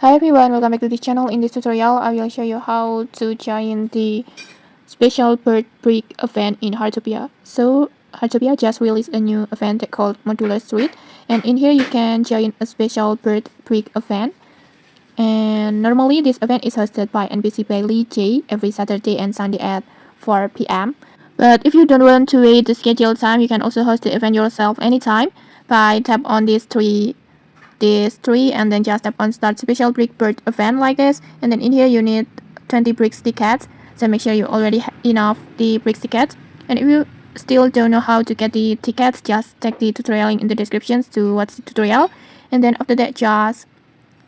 Hi everyone, welcome back to this channel. In this tutorial, I will show you how to join the special bird brick event in Heartopia. So Heartopia just released a new event called Modular Street, and in here you can join a special bird brick event. And normally this event is hosted by NPC Bailey J every Saturday and Sunday at 4 p.m. But if you don't want to wait the scheduled time, you can also host the event yourself anytime by tap on this tree and then just tap on start special brick bird event like this, and then in here you need 20 bricks tickets, so make sure you already have enough the bricks tickets. And if you still don't know how to get the tickets, just check the tutorial link in the descriptions to watch the tutorial, and then after that just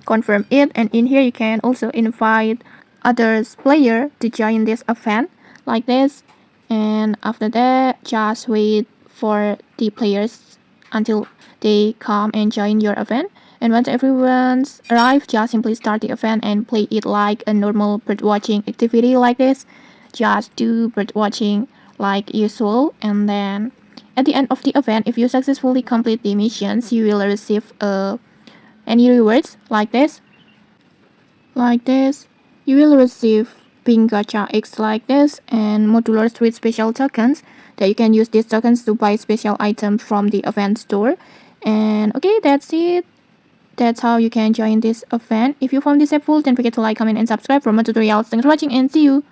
confirm it. And in here you can also invite others player to join this event like this, and after that just wait for the players until they come and join your event. And once everyone's arrived, just simply start the event and play it like a normal bird watching activity like this. Just do bird watching like usual, and then at the end of the event, if you successfully complete the missions, you will receive any rewards like this. You will receive pink gacha X like this and modular street special tokens that you can use these tokens to buy special items from the event store. And okay, that's it. That's how you can join this event. If you found this helpful, don't forget to like, comment, and subscribe for more tutorials. Thanks for watching and see you.